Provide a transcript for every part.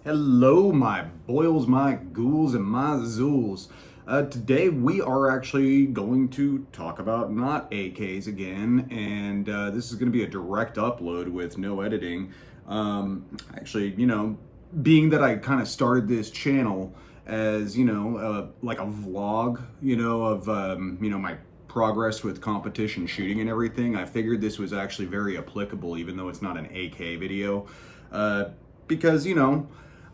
Hello, my boils, my ghouls, and my zools. Today we are actually going to talk about not AKs again, and this is going to be a direct upload with no editing. Actually, being that I kind of started this channel as, like a vlog, of, my progress with competition shooting and everything, I figured this was actually very applicable, even though it's not an AK video. Because,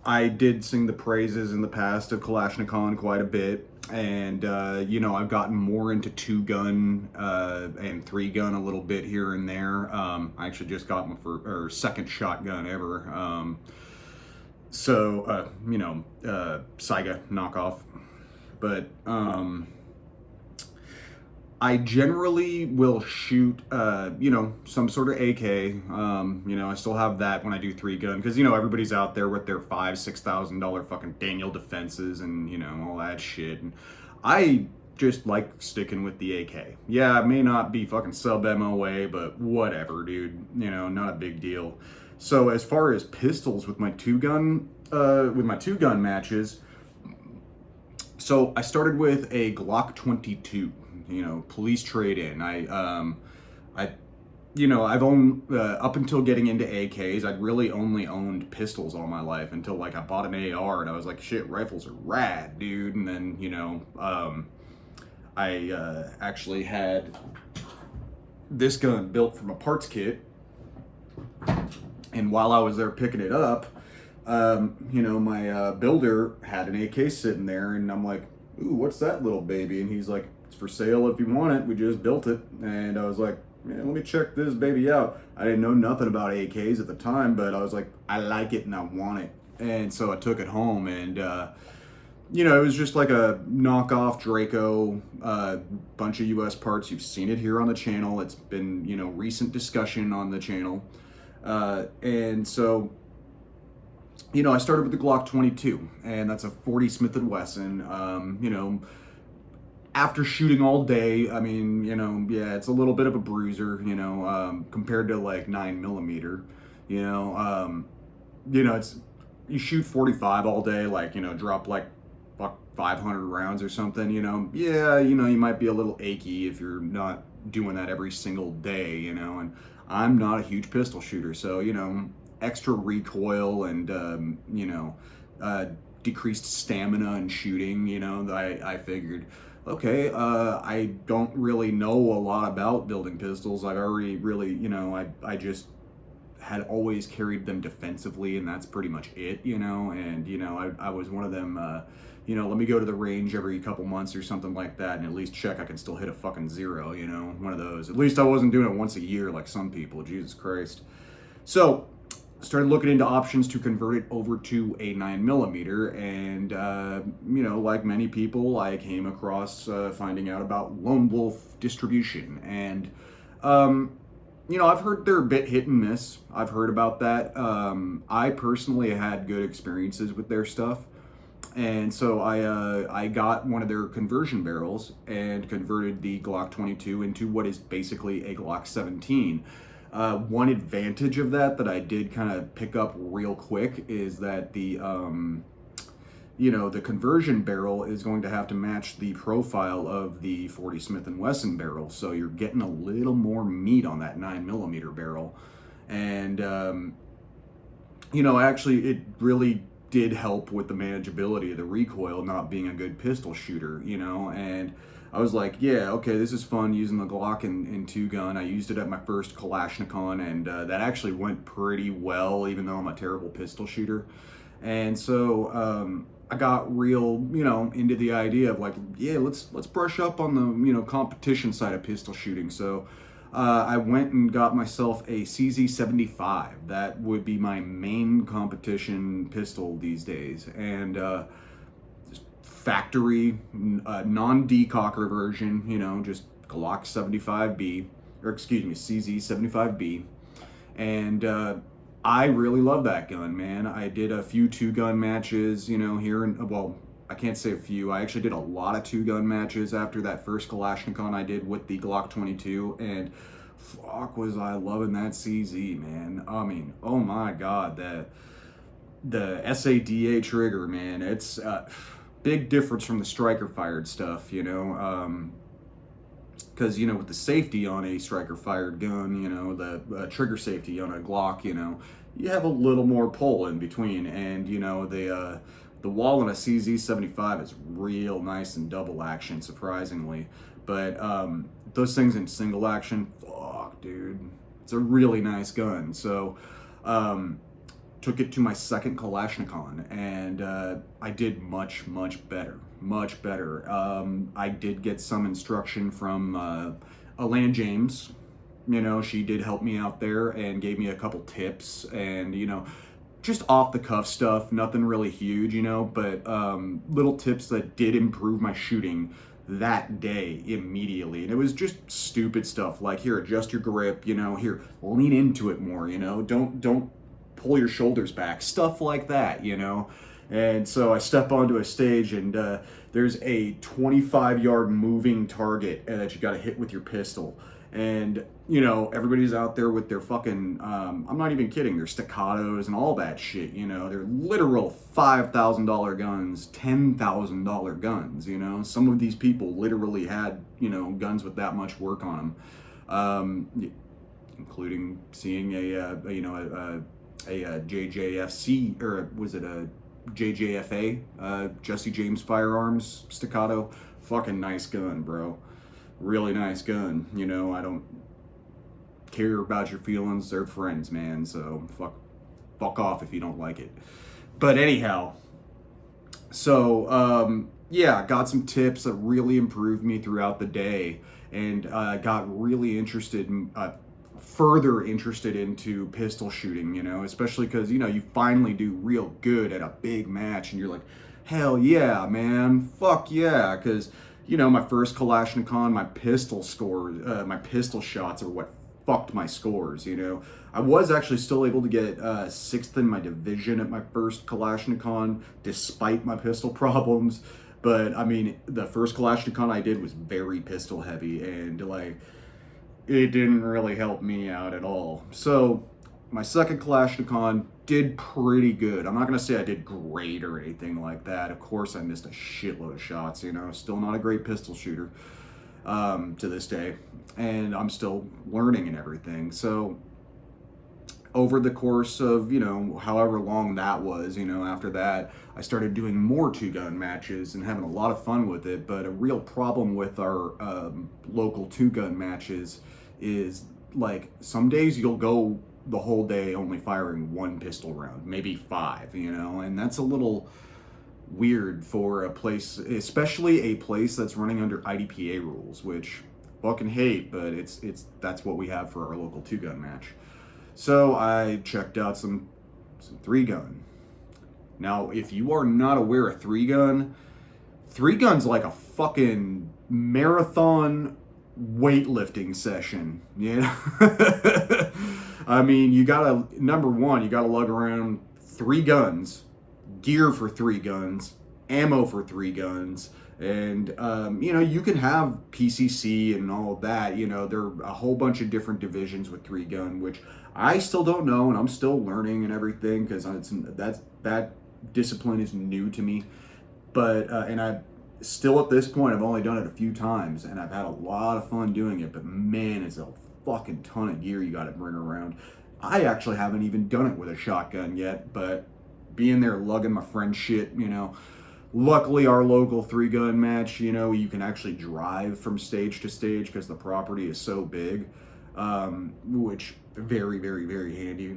I did sing the praises in the past of Kalashnikov quite a bit, and I've gotten more into two gun and three gun a little bit here and there. I actually just got my second shotgun ever. Saiga knockoff, but I generally will shoot, some sort of AK. I still have that when I do three gun because everybody's out there with their $5,000-6,000 fucking Daniel defenses and all that shit. And I just like sticking with the AK. Yeah, it may not be fucking sub MOA, but whatever, dude. Not a big deal. So as far as pistols with my two gun matches, so I started with a Glock 22. Police trade in. I've owned up until getting into AKs. I'd really only owned pistols all my life until like I bought an AR and I was like, shit, rifles are rad, dude. And then I actually had this gun built from a parts kit, and while I was there picking it up, my builder had an AK sitting there, and I'm like, ooh, what's that little baby? And he's like, it's for sale if you want it. We just built it. And I was like, man, let me check this baby out. I didn't know nothing about AKs at the time, but I was like, I like it and I want it. And so I took it home, and it was just like a knockoff Draco, bunch of US parts. You've seen it here on the channel. It's been, recent discussion on the channel. And so I started with the Glock 22, and that's a 40 Smith & Wesson. After shooting all day, I mean, yeah, it's a little bit of a bruiser, compared to like 9mm. It's you shoot 45 all day, like, drop like 500 rounds or something, yeah, you might be a little achy if you're not doing that every single day, and I'm not a huge pistol shooter, so, extra recoil and, decreased stamina and shooting, I figured, okay, I don't really know a lot about building pistols. I've already really, I just had always carried them defensively, and that's pretty much it, and, I was one of them, let me go to the range every couple months or something like that and at least check I can still hit a fucking zero, one of those. At least I wasn't doing it once a year like some people, Jesus Christ. So, started looking into options to convert it over to a 9mm, and like many people, I came across finding out about Lone Wolf distribution, and I've heard they're a bit hit and miss. I've heard about that. I personally had good experiences with their stuff, and so I got one of their conversion barrels and converted the Glock 22 into what is basically a Glock 17. One advantage of that I did kind of pick up real quick is that the conversion barrel is going to have to match the profile of the 40 Smith & Wesson barrel, so you're getting a little more meat on that 9mm barrel, and actually it really did help with the manageability of the recoil, not being a good pistol shooter, and I was like, yeah, okay, this is fun using the Glock in two gun. I used it at my first Kalashnikov, and that actually went pretty well, even though I'm a terrible pistol shooter. And so I got real, into the idea of like, yeah, let's brush up on the, competition side of pistol shooting. So I went and got myself a CZ75. That would be my main competition pistol these days, and factory, non-decocker version, just Glock 75B, or excuse me, CZ75B. And I really love that gun, man. I did a few two-gun matches, here in, well, I can't say a few. I actually did a lot of two-gun matches after that first Kalashnikov I did with the Glock 22, and fuck was I loving that CZ, man. I mean, oh my God, the SADA trigger, man, it's big difference from the striker fired stuff, you know. Because you know, with the safety on a striker fired gun, you know, the trigger safety on a Glock, you know, you have a little more pull in between, and you know, the wall on a CZ75 is real nice and double action, surprisingly. But those things in single action, fuck, dude, it's a really nice gun. So took it to my second Kalashnikov, and I did much better, much better. I did get some instruction from Alana James. You know, she did help me out there and gave me a couple tips, and you know, just off the cuff stuff, nothing really huge, you know, but little tips that did improve my shooting that day immediately. And it was just stupid stuff like, here, adjust your grip, you know, here, lean into it more, you know, don't pull your shoulders back, stuff like that, you know. And so I step onto a stage, and there's a 25-yard moving target that you got to hit with your pistol. And, you know, everybody's out there with their fucking, I'm not even kidding, their staccatos and all that shit, you know. They're literal $5,000 guns, $10,000 guns, you know. Some of these people literally had, you know, guns with that much work on them, including seeing a JJFC, or was it a JJFA, Jesse James Firearms staccato. Fucking nice gun, bro. Really nice gun. You know, I don't care about your feelings. They're friends, man. So fuck off if you don't like it. But anyhow, so yeah, got some tips that really improved me throughout the day, and got really interested, further interested into pistol shooting. You know, especially because you know you finally do real good at a big match, and you're like, hell yeah, man, fuck yeah, because. You know, my first Kalashnikov, my pistol scores, my pistol shots are what fucked my scores, you know. I was actually still able to get 6th in my division at my first Kalashnikov, despite my pistol problems. But, I mean, the first Kalashnikov I did was very pistol heavy, and, like, it didn't really help me out at all. So, my second Kalashnikov did pretty good. I'm not going to say I did great or anything like that. Of course, I missed a shitload of shots, you know. Still not a great pistol shooter to this day. And I'm still learning and everything. So, over the course of, you know, however long that was, you know, after that, I started doing more two-gun matches and having a lot of fun with it. But a real problem with our local two-gun matches is, like, some days you'll go the whole day only firing one pistol round, maybe 5, you know, and that's a little weird for a place, especially a place that's running under IDPA rules, which fucking hate, but it's that's what we have for our local 2-gun match. So I checked out some 3-gun. Now, if you are not aware of 3-gun's like a fucking marathon weightlifting session, you know? I mean, you gotta, number one, you gotta lug around 3 guns, gear for 3 guns, ammo for 3 guns, and, you know, you can have PCC and all of that, you know, there are a whole bunch of different divisions with 3-gun, which I still don't know, and I'm still learning and everything, because that discipline is new to me, but, and I still at this point, I've only done it a few times, and I've had a lot of fun doing it, but man, it's a fucking ton of gear you got to bring around. I actually haven't even done it with a shotgun yet, but being there lugging my friend's shit, you know, luckily our local 3-gun match, you know, you can actually drive from stage to stage because the property is so big, which very handy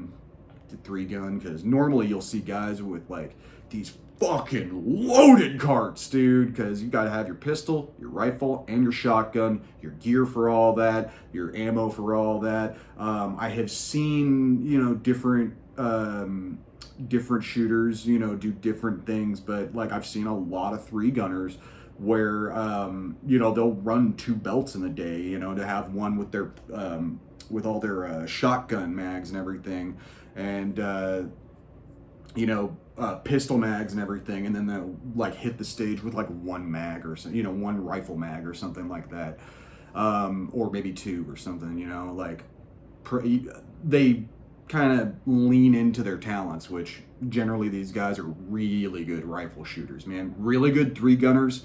to 3-gun, because normally you'll see guys with like these fucking loaded carts, dude, because you got to have your pistol, your rifle, and your shotgun, your gear for all that, your ammo for all that. I have seen, you know, different shooters, you know, do different things, but like I've seen a lot of 3-gunners where, you know, they'll run 2 belts in a day, you know, to have one with their, with all their shotgun mags and everything, and, you know, pistol mags and everything, and then they'll like hit the stage with like 1 mag or something, you know, 1 rifle mag or something like that, or maybe 2 or something, you know, like they kind of lean into their talents, which generally these guys are really good rifle shooters, man. Really good three gunners.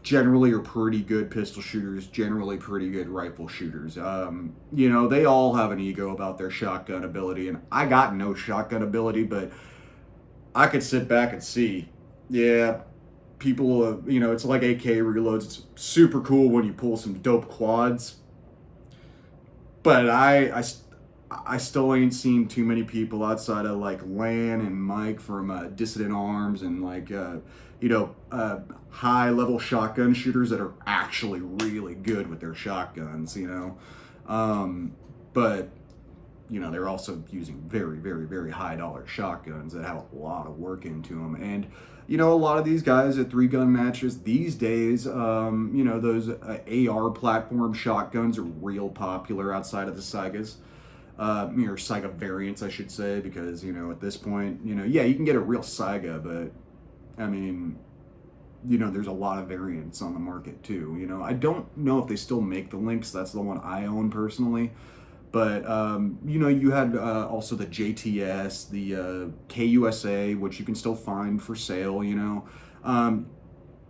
Generally are pretty good pistol shooters, generally pretty good rifle shooters. They all have an ego about their shotgun ability, and I got no shotgun ability, but I could sit back and see, yeah, people, it's like AK reloads. It's super cool when you pull some dope quads, but I still ain't seen too many people outside of like Lan and Mike from Dissident Arms and like high level shotgun shooters that are actually really good with their shotguns. But they're also using very, very, very high dollar shotguns that have a lot of work into them. And a lot of these guys at three gun matches these days, those AR platform shotguns are real popular outside of the Saigas. Or Saiga variants, I should say, because, at this point, yeah, you can get a real Saiga, but, I mean, there's a lot of variants on the market, too. I don't know if they still make the Lynx. That's the one I own personally. But, you had also the JTS, the KUSA, which you can still find for sale,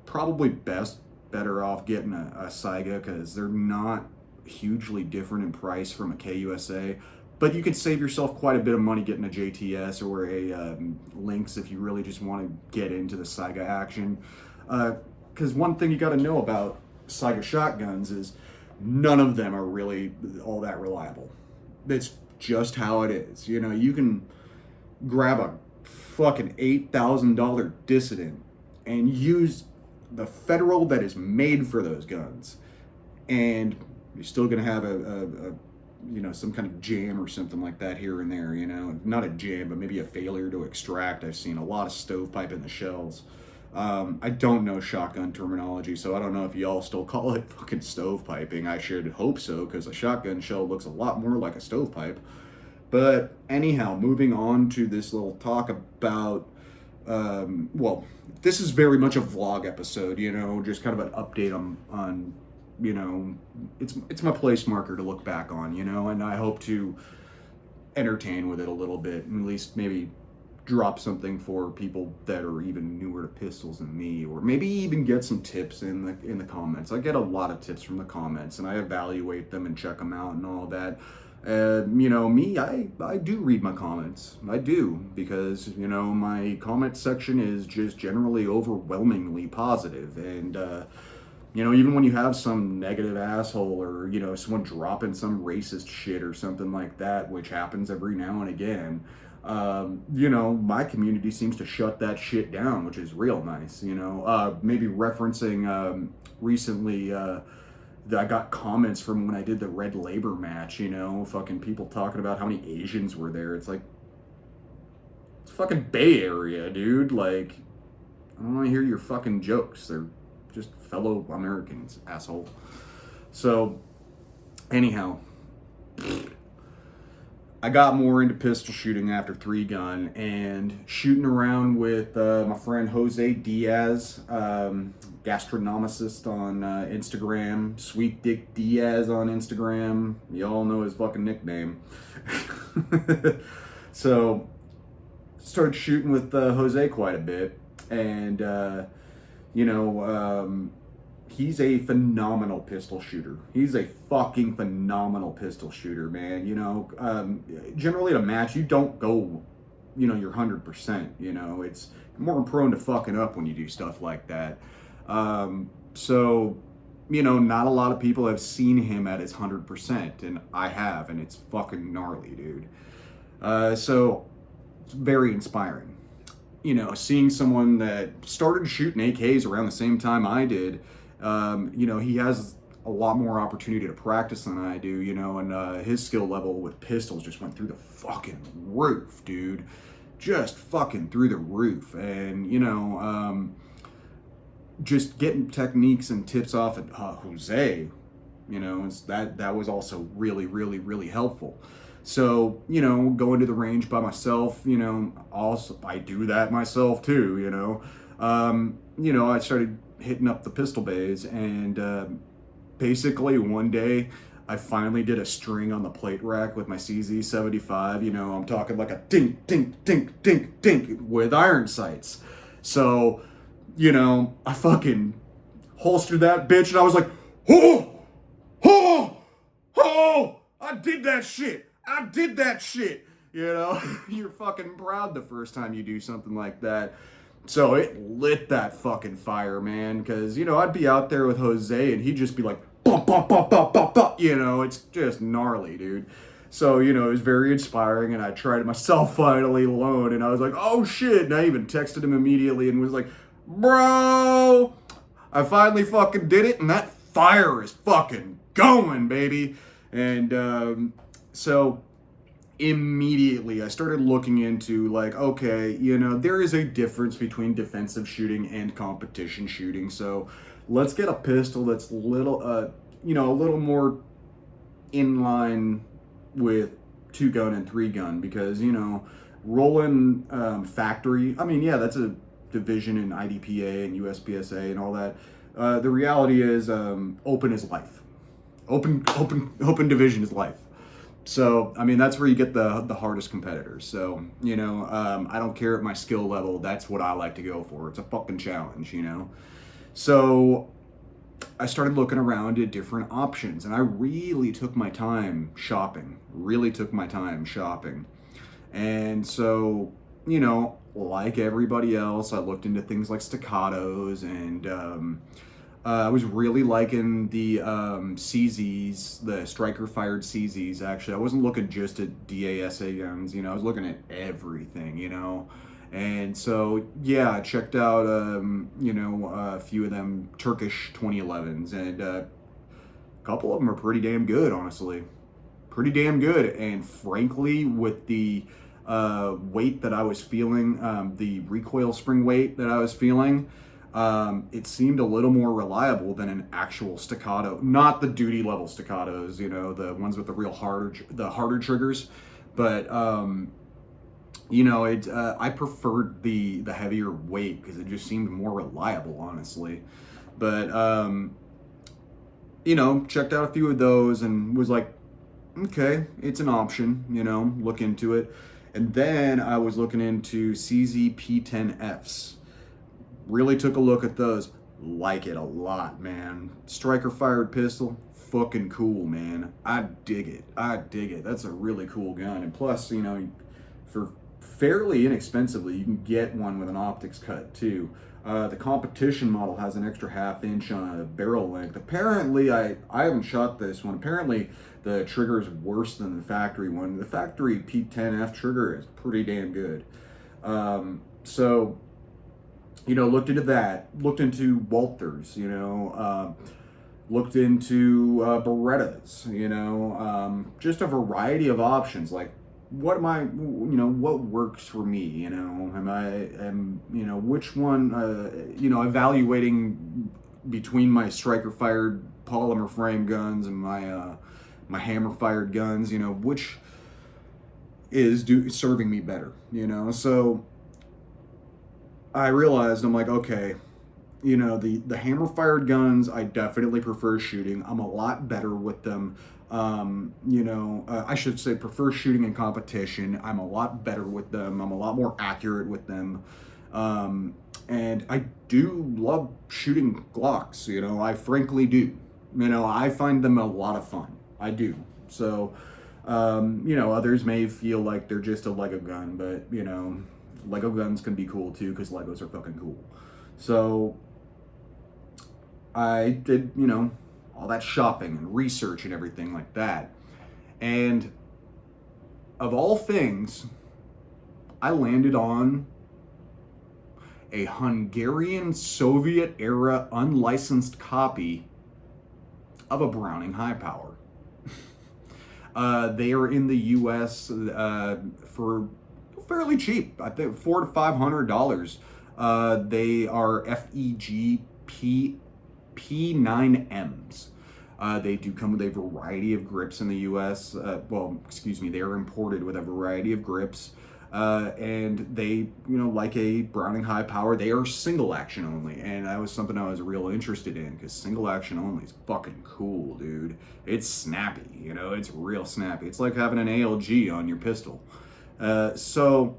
Probably better off getting a Saiga because they're not hugely different in price from a KUSA. But you could save yourself quite a bit of money getting a JTS or a Lynx if you really just want to get into the Saiga action. Because one thing you got to know about Saiga shotguns is none of them are really all that reliable. It's just how it is. You can grab a fucking $8,000 Dissident and use the Federal that is made for those guns, and you're still gonna have a some kind of jam or something like that here and there. Not a jam, but maybe a failure to extract. I've seen a lot of stovepipe in the shells. I don't know shotgun terminology, so I don't know if y'all still call it fucking stovepiping. I should hope so, because a shotgun shell looks a lot more like a stovepipe. But anyhow, moving on to this little talk about, this is very much a vlog episode, just kind of an update on it's my place marker to look back on, and I hope to entertain with it a little bit, and at least maybe drop something for people that are even newer to pistols than me, or maybe even get some tips in the comments. I get a lot of tips from the comments, and I evaluate them and check them out and all that. I do read my comments. I do, because my comment section is just generally overwhelmingly positive, and even when you have some negative asshole or someone dropping some racist shit or something like that, which happens every now and again, my community seems to shut that shit down, which is real nice. Maybe referencing recently that I got comments from when I did the Red Labor match, fucking people talking about how many Asians were there. It's like, it's fucking Bay Area, dude. Like, I don't want to hear your fucking jokes. They're just fellow Americans, asshole. So, anyhow, I got more into pistol shooting after three gun and shooting around with my friend Jose Diaz, gastronomicist on Instagram, Sweet Dick Diaz on Instagram. Y'all know his fucking nickname. So, started shooting with Jose quite a bit, and he's a phenomenal pistol shooter. He's a fucking phenomenal pistol shooter, man. Generally at a match, you don't go, your 100%. It's more prone to fucking up when you do stuff like that. So, not a lot of people have seen him at his 100%, and I have, and it's fucking gnarly, dude. So, it's very inspiring. Seeing someone that started shooting AKs around the same time I did, he has a lot more opportunity to practice than I do, and his skill level with pistols just went through the fucking roof, dude. Just fucking through the roof. And, just getting techniques and tips off at Jose, that was also really, really, really helpful. So, going to the range by myself, also I do that myself too, I started hitting up the pistol bays, and basically one day I finally did a string on the plate rack with my CZ75. You know, I'm talking like a dink, dink, dink, dink, dink with iron sights. So, you know, I fucking holstered that bitch and I was like, oh, oh, oh, I did that shit. I did that shit. You know, you're fucking proud the first time you do something like that. So it lit that fucking fire, man. Because, you know, I'd be out there with Jose and he'd just be like, bump, bump, bump, bump, bump, bump. You know, it's just gnarly, dude. So, you know, it was very inspiring. And I tried it myself finally alone. And I was like, oh shit. And I even texted him immediately and was like, bro, I finally fucking did it. And that fire is fucking going, baby. And so immediately I started looking into like, okay, you know, there is a difference between defensive shooting and competition shooting. So let's get a pistol that's you know, a little more in line with 2-gun and 3-gun, because, you know, rolling factory, I mean, yeah, that's a division in IDPA and USPSA and all that. The reality is open is life. Open division is life. So, I mean, that's where you get the hardest competitors. So, you know, I don't care at my skill level. That's what I like to go for. It's a fucking challenge, you know? So, I started looking around at different options, and I really took my time shopping. And so, you know, like everybody else, I looked into things like staccatos, and I was really liking the CZs, the striker-fired CZs, actually. I wasn't looking just at DASA guns, you know, I was looking at everything, you know. And so, yeah, I checked out, you know, a few of them Turkish 2011s, and a couple of them are pretty damn good, honestly. Pretty damn good. And frankly, with the weight that I was feeling, the recoil spring weight that I was feeling, it seemed a little more reliable than an actual staccato. Not the duty level staccatos, you know, the ones with the real harder triggers, but you know, I preferred the heavier weight because it just seemed more reliable, honestly. But you know, checked out a few of those and was like, okay, it's an option, you know, look into it. And then I was looking into CZP10Fs. Really took a look at those. Like it a lot, man. Striker fired pistol, fucking cool, man. I dig it. That's a really cool gun. And plus, you know, for fairly inexpensively, you can get one with an optics cut too. The competition model has an extra 1/2 inch on a barrel length. Apparently, I haven't shot this one. Apparently, the trigger is worse than the factory one. The factory P10F trigger is pretty damn good. So, you know, looked into that. Looked into Walthers, you know. Looked into Berettas, you know. Just a variety of options. Like, what am I, you know, what works for me, you know? You know, which one, you know, evaluating between my striker-fired polymer frame guns and my hammer-fired guns, you know, which is serving me better, you know? So I realized, I'm like, okay, you know, the hammer-fired guns, I definitely prefer shooting. I'm a lot better with them. You know, I should say prefer shooting in competition. I'm a lot better with them. I'm a lot more accurate with them. And I do love shooting Glocks, you know, I frankly do. You know, I find them a lot of fun. I do. So, you know, others may feel like they're just a Lego gun, but, you know, Lego guns can be cool too, because Legos are fucking cool. So I did, you know, all that shopping and research and everything like that. And of all things, I landed on a Hungarian Soviet era unlicensed copy of a Browning High Power. They are in the US for fairly cheap. I think $400 to $500. They are FEG P9Ms. They do come with a variety of grips in the US. Well, excuse me, they are imported with a variety of grips. And they, like a Browning high power, they are single action only, and that was something I was real interested in because single action only is fucking cool, dude. It's snappy, it's real snappy. It's like having an ALG on your pistol. So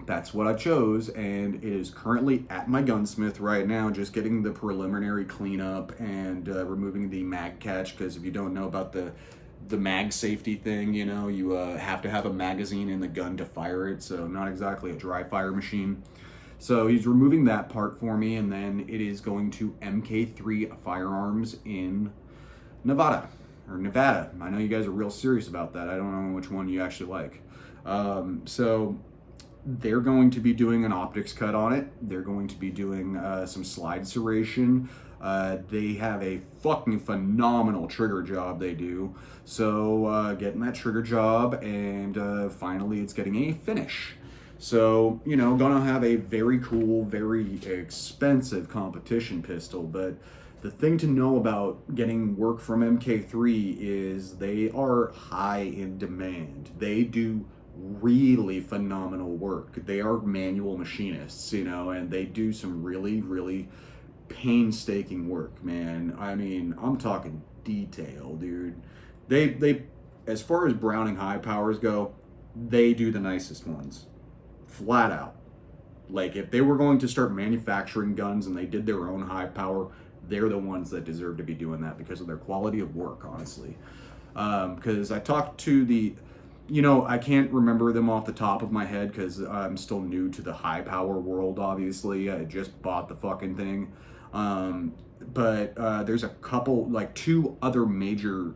that's what I chose, and it is currently at my gunsmith right now, just getting the preliminary cleanup and removing the mag catch, because if you don't know about the mag safety thing, you have to have a magazine in the gun to fire it, so not exactly a dry fire machine. So he's removing that part for me, and then it is going to MK3 Firearms in Nevada. I know you guys are real serious about that. I don't know which one you actually like. So they're going to be doing an optics cut on it. They're going to be doing some slide serration. They have a fucking phenomenal trigger job they do. So getting that trigger job, and finally it's getting a finish. So, gonna have a very cool, very expensive competition pistol, but the thing to know about getting work from MK3 is they are high in demand. They do really phenomenal work. They are manual machinists, and they do some really, really painstaking work, man. I mean, I'm talking detail, dude. They as far as Browning high powers go, they do the nicest ones. Flat out. Like, if they were going to start manufacturing guns and they did their own high power, they're the ones that deserve to be doing that because of their quality of work, honestly. Because I talked to the, I can't remember them off the top of my head because I'm still new to the high power world, obviously. I just bought the fucking thing. But there's a couple, like 2 other major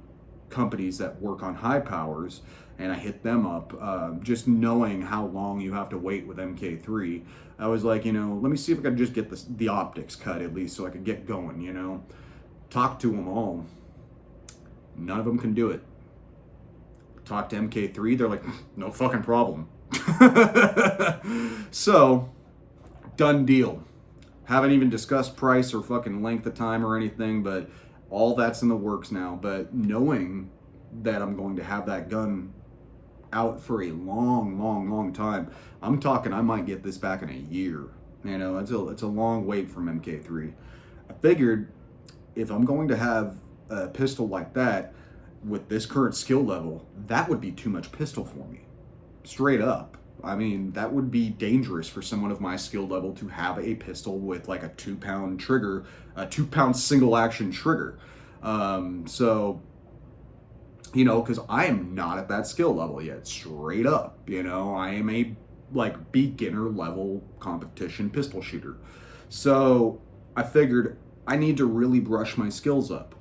companies that work on high powers, and I hit them up. Just knowing how long you have to wait with MK3, I was like, let me see if I can just get the optics cut at least so I could get going, Talk to them all. None of them can do it. Talk to MK3, they're like, no fucking problem. So, done deal. Haven't even discussed price or fucking length of time or anything, but all that's in the works now. But knowing that I'm going to have that gun out for a long, long, long time, I'm talking I might get this back in a year. It's a long wait from MK3. I figured if I'm going to have a pistol like that with this current skill level, that would be too much pistol for me. Straight up. I mean, that would be dangerous for someone of my skill level to have a pistol with like a 2-pound trigger, a 2-pound single action trigger. So, because I am not at that skill level yet, straight up. I am a like beginner level competition pistol shooter. So I figured I need to really brush my skills up.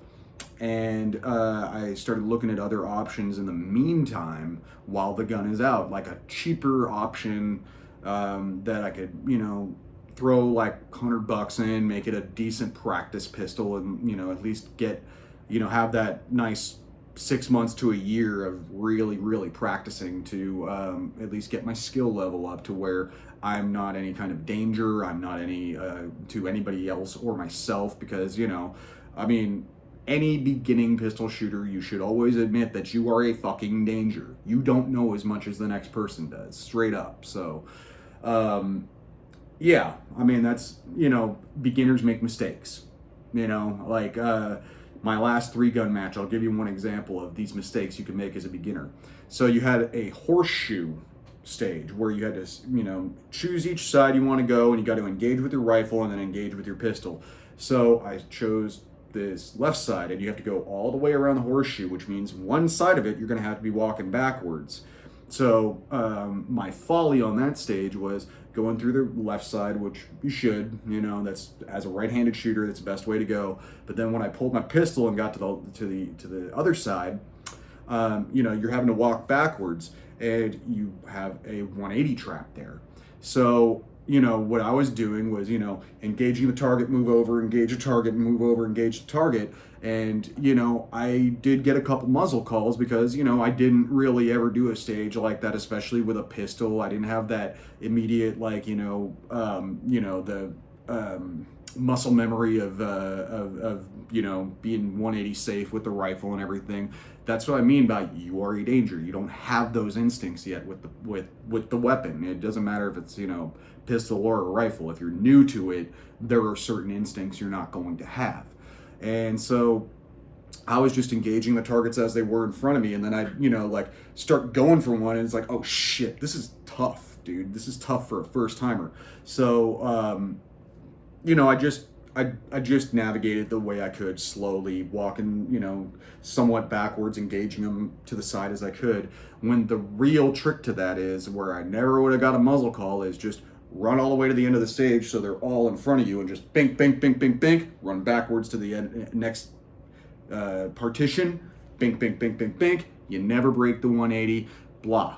And I started looking at other options in the meantime while the gun is out, like a cheaper option that I could, throw like $100 in, make it a decent practice pistol, and at least get, have that nice 6 months to a year of really, really practicing to at least get my skill level up to where I'm not any kind of danger. I'm not any to anybody else or myself, because any beginning pistol shooter, you should always admit that you are a fucking danger. You don't know as much as the next person does, straight up. So, yeah, that's, beginners make mistakes. Like my last 3-gun match, I'll give you one example of these mistakes you can make as a beginner. So you had a horseshoe stage where you had to, choose each side you want to go, and you got to engage with your rifle and then engage with your pistol. So I chose this left side, and you have to go all the way around the horseshoe, which means one side of it you're going to have to be walking backwards. So my folly on that stage was going through the left side, which you should, that's, as a right-handed shooter, that's the best way to go. But then when I pulled my pistol and got to the other side, you're having to walk backwards, and you have a 180 trap there. So what I was doing was, engaging the target, move over, engage a target, move over, engage the target. And, I did get a couple muzzle calls because, I didn't really ever do a stage like that, especially with a pistol. I didn't have that immediate, like, muscle memory of being 180 safe with the rifle and everything. That's what I mean by you are a danger. You don't have those instincts yet with the weapon. It doesn't matter if it's pistol or a rifle. If you're new to it, there are certain instincts you're not going to have. And so I was just engaging the targets as they were in front of me, and then I like start going for one, and it's like, oh shit, this is tough, dude. This is tough for a first timer. So I just navigated the way I could, slowly walking, somewhat backwards, engaging them to the side as I could. When the real trick to that is, where I never would have got a muzzle call, is just run all the way to the end of the stage so they're all in front of you, and just bink, bink, bink, bink, bink, run backwards to the next partition, bink, bink, bink, bink, bink. You never break the 180, blah.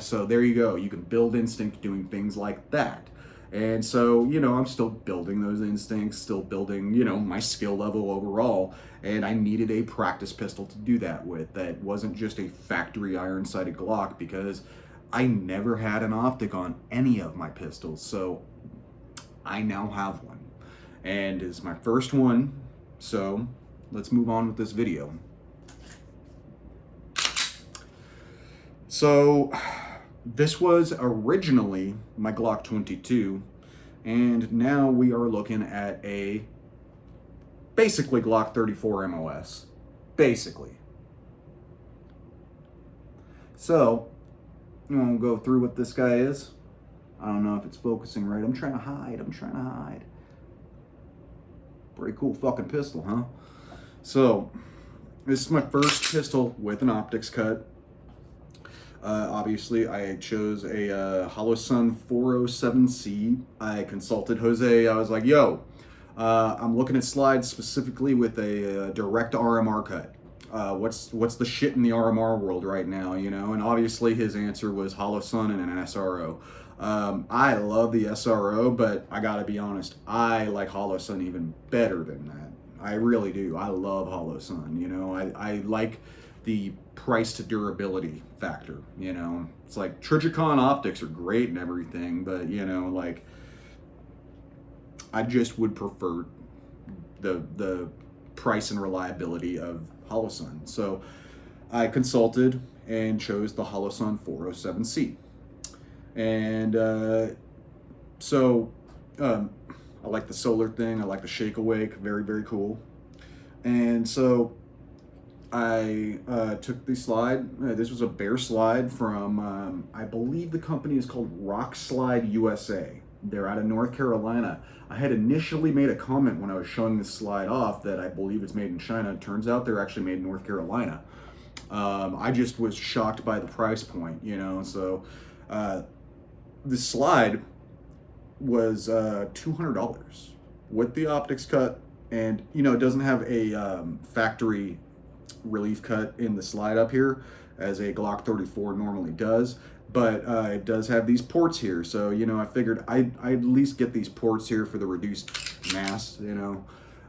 So there you go. You can build instinct doing things like that. And so, I'm still building those instincts, still building, my skill level overall. And I needed a practice pistol to do that with. That wasn't just a factory iron-sighted Glock, because I never had an optic on any of my pistols. So I now have one. And it's my first one. So let's move on with this video. So this was originally my Glock 22, and now we are looking at a basically Glock 34 MOS. Basically. So, you want to go through what this guy is? I don't know if it's focusing right. I'm trying to hide. Pretty cool fucking pistol, huh? So, this is my first pistol with an optics cut. Obviously, I chose a Holosun 407C. I consulted Jose. I was like, yo, I'm looking at slides specifically with a direct RMR cut. What's the shit in the RMR world right now, And obviously his answer was Holosun and an SRO. I love the SRO, but I gotta be honest, I like Holosun even better than that. I really do. I love Holosun, I like the price to durability factor, It's like Trijicon optics are great and everything, but I just would prefer the price and reliability of Holosun. So I consulted and chose the Holosun 407C. And I like the solar thing. I like the shake awake. Very, very cool. And so I took the slide. This was a bear slide from, I believe the company is called Rock Slide USA. They're out of North Carolina. I had initially made a comment when I was showing this slide off that I believe it's made in China. It turns out they're actually made in North Carolina. I just was shocked by the price point, So this slide was $200 with the optics cut, and it doesn't have a factory relief cut in the slide up here as a Glock 34 normally does, but it does have these ports here. So I figured I'd at least get these ports here for the reduced mass, and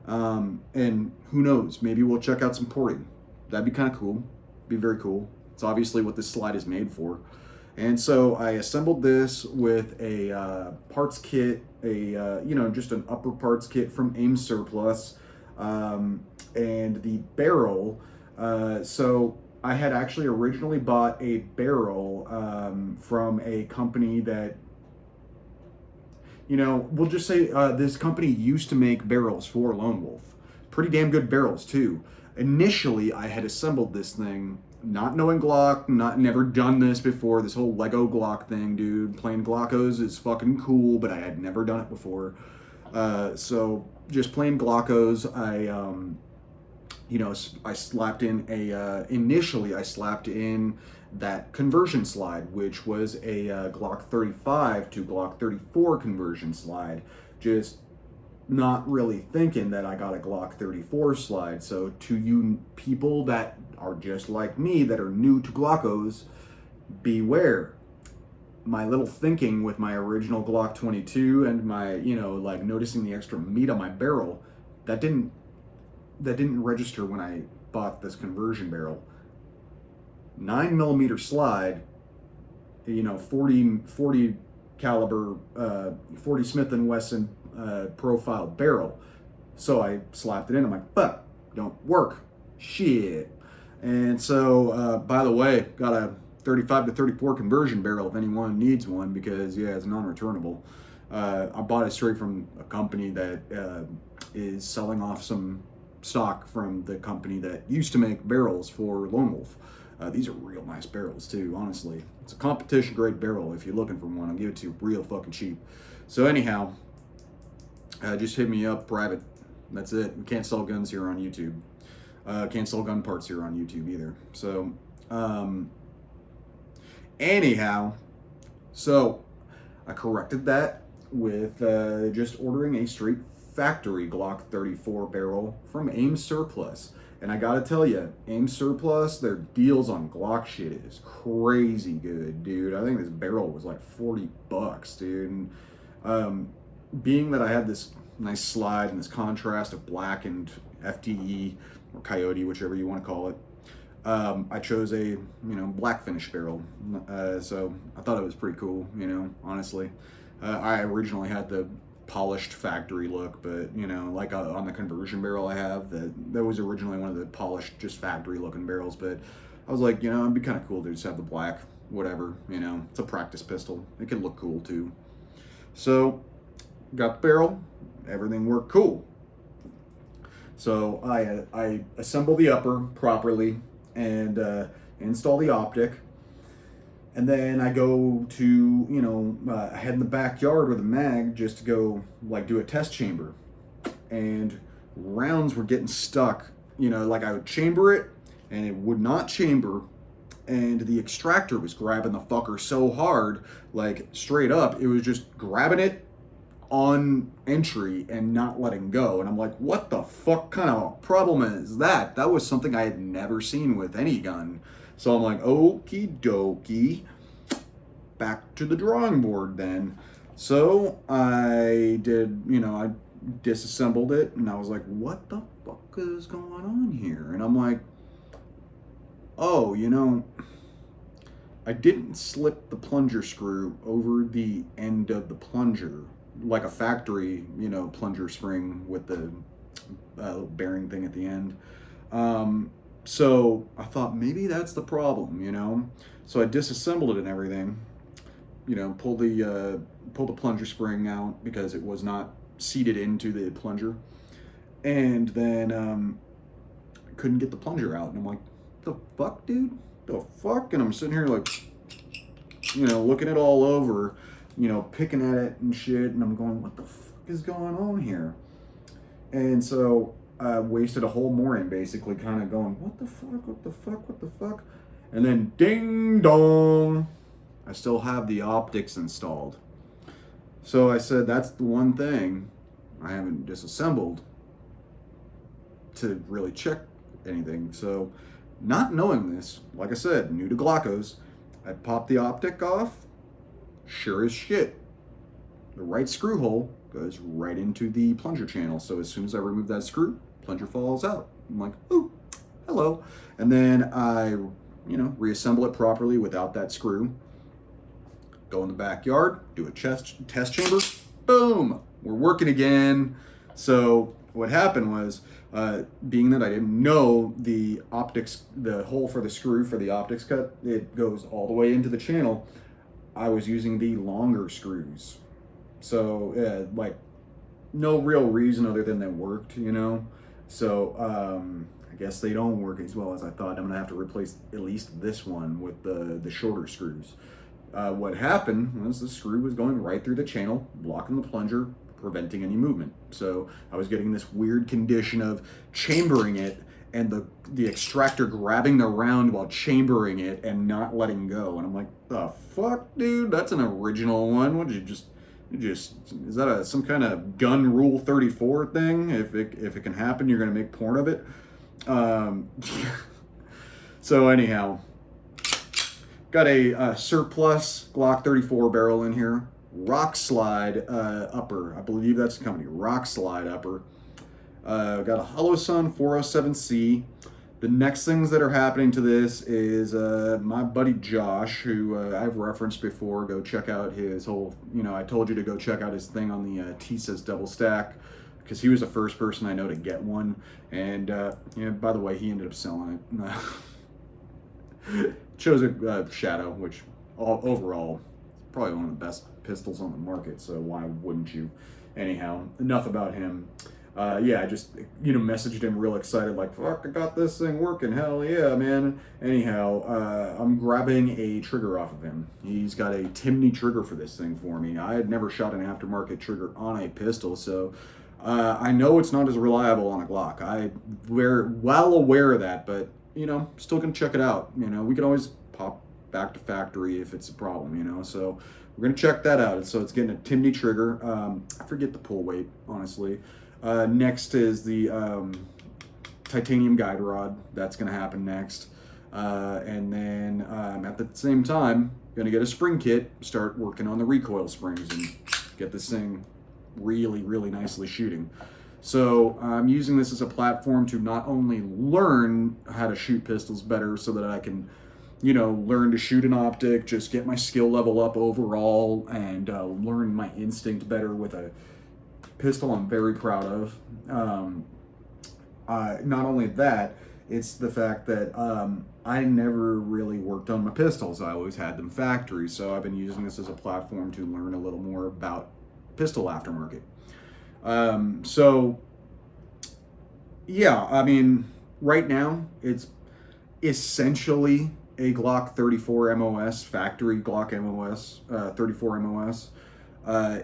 who knows, maybe we'll check out some porting. That'd be kind of cool. Be very cool. It's obviously what this slide is made for. And so I assembled this with a parts kit, just an upper parts kit from AIM Surplus, and the barrel. So I had actually originally bought a barrel from a company that, we'll just say this company used to make barrels for Lone Wolf. Pretty damn good barrels too. Initially, I had assembled this thing not knowing Glock, never done this before. This whole Lego Glock thing, dude. Playing Glockos is fucking cool, but I had never done it before. So just playing Glockos, I slapped in initially I slapped in that conversion slide, which was a Glock 35 to Glock 34 conversion slide. Just not really thinking that I got a Glock 34 slide. So to you people that are just like me, that are new to Glockos, beware. My little thinking with my original Glock 22 and my, noticing the extra meat on my barrel, that didn't register when I bought this conversion barrel. 9mm slide, 40 caliber 40 Smith & Wesson profile barrel. So I slapped it in. I'm like, fuck, don't work. Shit. And so, by the way, got a 35 to 34 conversion barrel if anyone needs one, because yeah, it's non-returnable. I bought it straight from a company that is selling off some stock from the company that used to make barrels for Lone Wolf. These are real nice barrels too, honestly. It's a competition grade barrel. If you're looking for one, I'll give it to you real fucking cheap. So anyhow, just hit me up private. That's it. We can't sell guns here on YouTube. Can't sell gun parts here on YouTube either. So, anyhow, so I corrected that with just ordering a straight factory Glock 34 barrel from AIM Surplus. And I gotta tell you, AIM Surplus, their deals on Glock shit is crazy good, dude. I think this barrel was like $40, dude. And, being that I had this nice slide and this contrast of black and FTE or Coyote, whichever you want to call it, I chose a black finish barrel. So I thought it was pretty cool, honestly. I originally had the polished factory look, but like on the conversion barrel I have, that was originally one of the polished, just factory looking barrels. But I was like, it'd be kind of cool to just have the black, whatever. It's a practice pistol. It can look cool too. So got the barrel, everything worked cool. So I assemble the upper properly and install the optic. And then I go to, I head in the backyard with a mag just to go do a test chamber. And rounds were getting stuck. Like I would chamber it and it would not chamber. And the extractor was grabbing the fucker so hard, like straight up, it was just grabbing it on entry and not letting go. And I'm like, what the fuck kind of problem is that? That was something I had never seen with any gun. So I'm like, okie dokie, back to the drawing board then. So I did, I disassembled it and I was like, what the fuck is going on here? And I'm like, oh, I didn't slip the plunger screw over the end of the plunger like a factory, plunger spring with the bearing thing at the end. So I thought maybe that's the problem, So I disassembled it and everything, pulled the plunger spring out because it was not seated into the plunger, and then couldn't get the plunger out. And I'm like, the fuck, dude? The fuck? And I'm sitting here like, looking it all over, picking at it and shit, and I'm going, what the fuck is going on here? And so I wasted a whole morning basically kind of going, what the fuck? And then ding dong, I still have the optics installed. So I said, that's the one thing I haven't disassembled to really check anything. So not knowing this, like I said, new to Glockos, I popped the optic off. Sure as shit, the right screw hole goes right into the plunger channel. So as soon as I remove that screw, plunger falls out. I'm like, ooh, hello. And then I, reassemble it properly without that screw. Go in the backyard, do a test chamber. Boom, we're working again. So what happened was, being that I didn't know the optics, the hole for the screw for the optics cut, it goes all the way into the channel. I was using the longer screws. So, no real reason other than they worked, So, I guess they don't work as well as I thought. I'm going to have to replace at least this one with the shorter screws. What happened was the screw was going right through the channel, blocking the plunger, preventing any movement. So I was getting this weird condition of chambering it and the extractor grabbing the round while chambering it and not letting go. And I'm like, the fuck, dude? That's an original one. What did you just is that some kind of gun rule 34 thing? If it can happen, you're gonna make porn of it. So anyhow, got a surplus Glock 34 barrel in here. Rock Slide upper. I believe that's the company. Rock Slide upper. Got a Hollow Sun 407C. The next things that are happening to this is my buddy Josh, who I've referenced before. Go check out his whole, I told you to go check out his thing on the T-Says double stack, because he was the first person I know to get one. And, by the way, he ended up selling it. Chose a Shadow, which overall is probably one of the best pistols on the market, so why wouldn't you? Anyhow, enough about him. I just, messaged him real excited, like, fuck, I got this thing working, hell yeah, man. Anyhow, I'm grabbing a trigger off of him. He's got a Timney trigger for this thing for me. I had never shot an aftermarket trigger on a pistol, so I know it's not as reliable on a Glock. We're well aware of that, but, still gonna check it out. We can always pop back to factory if it's a problem, so we're gonna check that out. So it's getting a Timney trigger. I forget the pull weight, honestly. Next is the titanium guide rod. That's going to happen next. And then at the same time, going to get a spring kit, start working on the recoil springs, and get this thing really, really nicely shooting. So I'm using this as a platform to not only learn how to shoot pistols better so that I can, learn to shoot an optic, just get my skill level up overall, and learn my instinct better with a pistol I'm very proud of. Not only that, it's the fact that I never really worked on my pistols. I always had them factory, so I've been using this as a platform to learn a little more about pistol aftermarket. Right now it's essentially a Glock 34 MOS, factory Glock MOS, 34 MOS.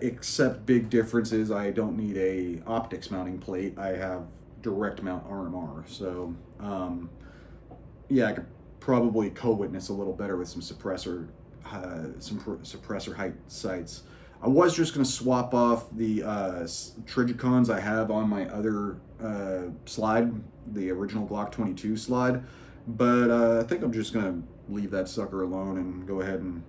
Except big difference is I don't need a optics mounting plate. I have direct mount RMR. So, I could probably co-witness a little better with some suppressor height sights. I was just going to swap off the Trigicons I have on my other slide, the original Glock 22 slide, but I think I'm just going to leave that sucker alone and go ahead and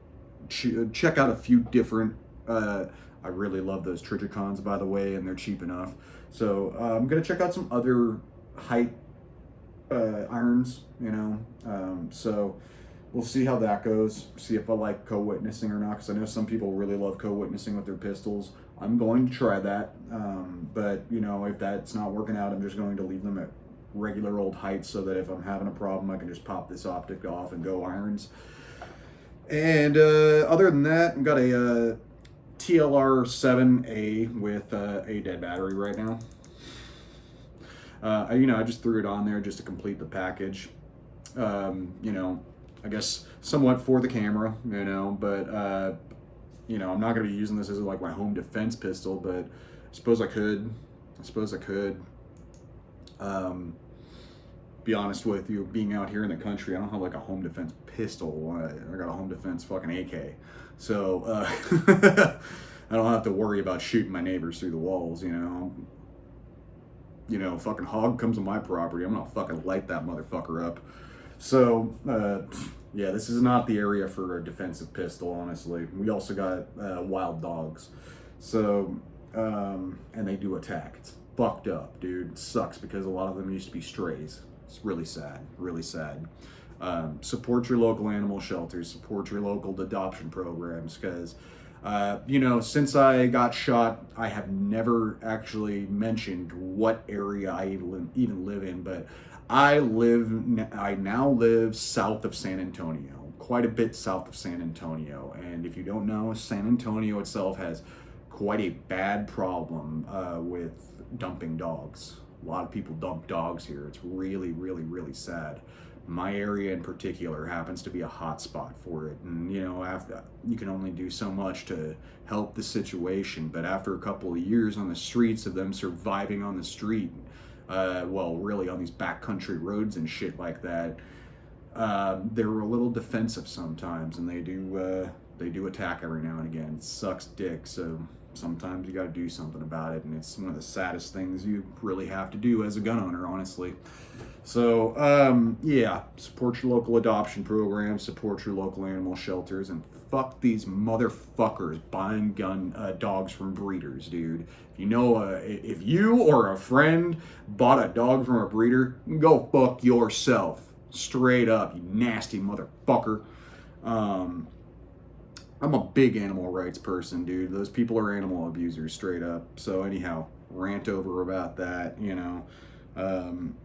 check out a few different. I really love those Trigicons, by the way, and they're cheap enough. So I'm gonna check out some other height irons, so we'll see how that goes. See if I like co-witnessing or not, because I know some people really love co-witnessing with their pistols. I'm going to try that, but if that's not working out, I'm just going to leave them at regular old heights so that if I'm having a problem, I can just pop this optic off and go irons. And other than that, I've got a TLR 7A with a dead battery right now. I just threw it on there just to complete the package. I guess somewhat for the camera, but I'm not going to be using this as like my home defense pistol, but I suppose I could. Be honest with you, being out here in the country, I don't have like a home defense pistol. I got a home defense fucking AK. So I don't have to worry about shooting my neighbors through the walls, fucking hog comes on my property, I'm gonna fucking light that motherfucker up. So this is not the area for a defensive pistol, honestly. We also got wild dogs. So and they do attack. It's fucked up, dude. It sucks because a lot of them used to be strays. It's really sad, really sad. Support your local animal shelters, support your local adoption programs, because, since I got shot, I have never actually mentioned what area I even live in, but I now live south of San Antonio, quite a bit south of San Antonio, and if you don't know, San Antonio itself has quite a bad problem with dumping dogs. A lot of people dump dogs here. It's really, really, really sad. My area in particular happens to be a hot spot for it, and after you can only do so much to help the situation, but after a couple of years on the streets of them surviving on the street, really on these backcountry roads and shit like that, they're a little defensive sometimes, and they do attack every now and again. It sucks dick, so sometimes you got to do something about it, and it's one of the saddest things you really have to do as a gun owner, honestly. So, yeah, support your local adoption programs, support your local animal shelters, and fuck these motherfuckers buying dogs from breeders, dude. If you or a friend bought a dog from a breeder, go fuck yourself. Straight up, you nasty motherfucker. Um, I'm a big animal rights person, dude. Those people are animal abusers, straight up. So, anyhow, rant over about that, Um,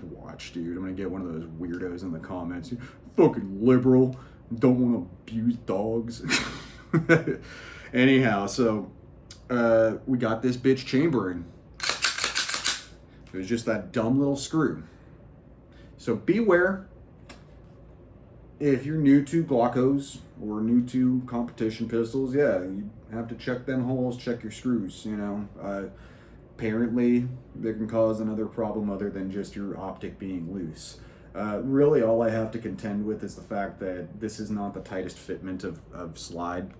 Watch, dude. I'm gonna get one of those weirdos in the comments. Fucking liberal. Don't want to abuse dogs. Anyhow, so we got this bitch chambering. It was just that dumb little screw. So beware. If you're new to Glockos or new to competition pistols, yeah, you have to check them holes, check your screws, apparently they can cause another problem other than just your optic being loose. Really, all I have to contend with is the fact that this is not the tightest fitment of slide.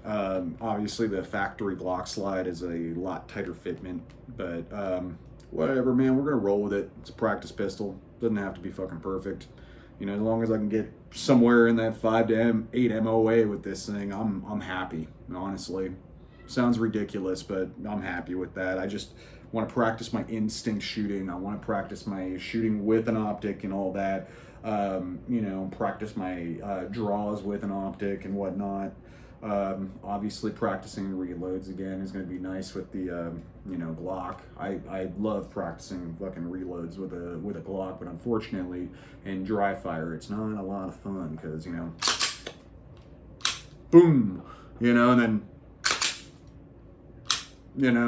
Obviously, the factory Glock slide is a lot tighter fitment, but whatever, man. We're gonna roll with it. It's a practice pistol. Doesn't have to be fucking perfect. As long as I can get somewhere in that 5 to 8 MOA with this thing, I'm happy. Honestly, sounds ridiculous, but I'm happy with that. I just want to practice my instinct shooting. I want to practice my shooting with an optic and all that. Practice my draws with an optic and whatnot. Obviously, practicing reloads again is going to be nice with the Glock. I love practicing fucking reloads with a Glock, but unfortunately, in dry fire, it's not a lot of fun because boom, and then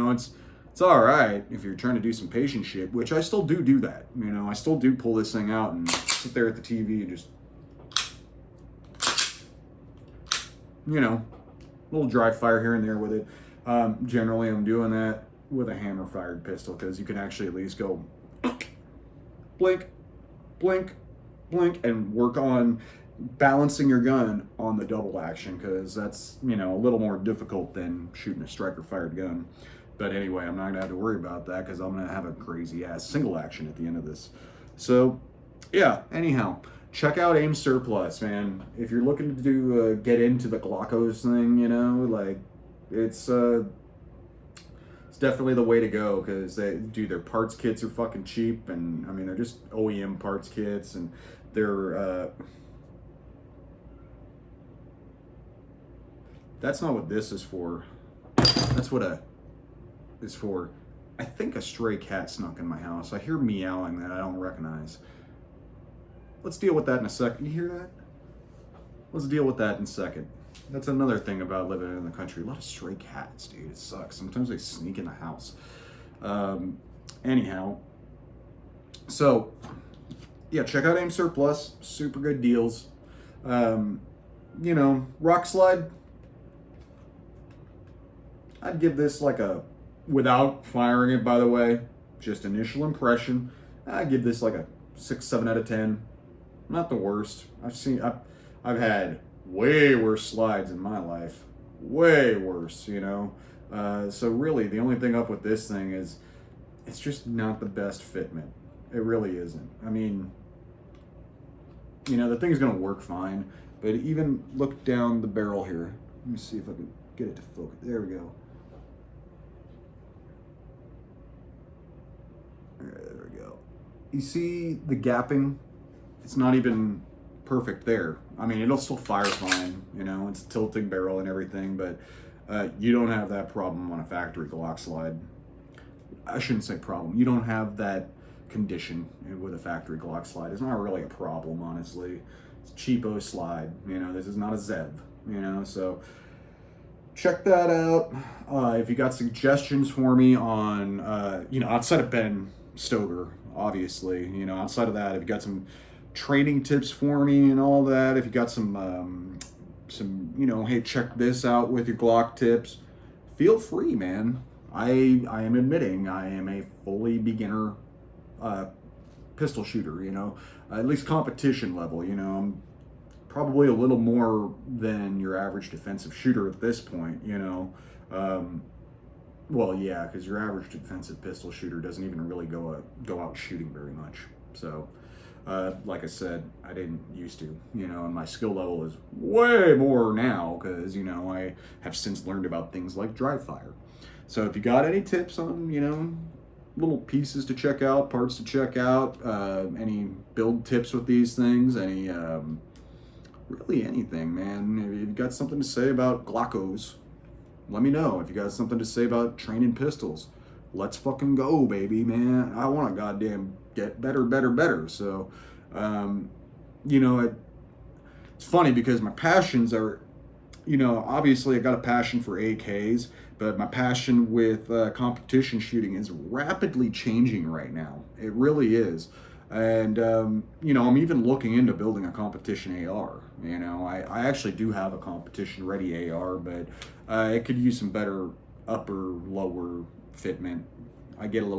it's all right if you're trying to do some patient shit, which I still do that. I still do pull this thing out and sit there at the TV and just little dry fire here and there with it. Generally, I'm doing that with a hammer-fired pistol because you can actually at least go blink, blink, blink, and work on balancing your gun on the double action because that's, a little more difficult than shooting a striker-fired gun. But anyway, I'm not going to have to worry about that because I'm going to have a crazy-ass single action at the end of this. So, yeah, anyhow. Check out Aim Surplus, man. If you're looking to get into the Glockos thing, it's definitely the way to go because their parts kits are fucking cheap, and they're just OEM parts kits, and they're that's not what this is for. That's what is for. I think a stray cat snuck in my house. I hear meowing that I don't recognize. Let's deal with that in a second. You hear that? Let's deal with that in a second. That's another thing about living in the country. A lot of stray cats, dude. It sucks. Sometimes they sneak in the house. Anyhow. So, yeah, check out Aim Surplus. Super good deals. Rock slide. I'd give this without firing it, by the way, just initial impression. I'd give this a 6, 7 out of 10. Not the worst. I've had way worse slides in my life. Way worse, So really, the only thing up with this thing is it's just not the best fitment. It really isn't. The thing's going to work fine, but even look down the barrel here. Let me see if I can get it to focus. There we go. There we go. You see the gapping? It's not even perfect there. It'll still fire fine, it's a tilting barrel and everything, but you don't have that problem on a factory Glock slide. I shouldn't say problem. You don't have that condition with a factory Glock slide. It's not really a problem, honestly. It's a cheapo slide, this is not a Zev, so check that out. If you got suggestions for me on, outside of Ben Stoger, obviously, outside of that, if you got some training tips for me and all that, if you got some hey, check this out with your Glock tips, feel free, man. I am admitting I am a fully beginner pistol shooter, at least competition level, I'm probably a little more than your average defensive shooter at this point, Well, yeah, because your average defensive pistol shooter doesn't even really go out shooting very much. So, like I said, I didn't used to, and my skill level is way more now because I have since learned about things like dry fire. So, if you got any tips on little pieces to check out, parts to check out, any build tips with these things, any really anything, man. If you've got something to say about Glockos, let me know. If you got something to say about training pistols, let's fucking go, baby, man. I want to goddamn get better, better, better. So, um, you know, it, it's funny because my passions are, obviously I got a passion for AKs, but my passion with competition shooting is rapidly changing right now. It really is. And, I'm even looking into building a competition AR. I actually do have a competition ready AR, but it could use some better upper, lower fitment. I get a little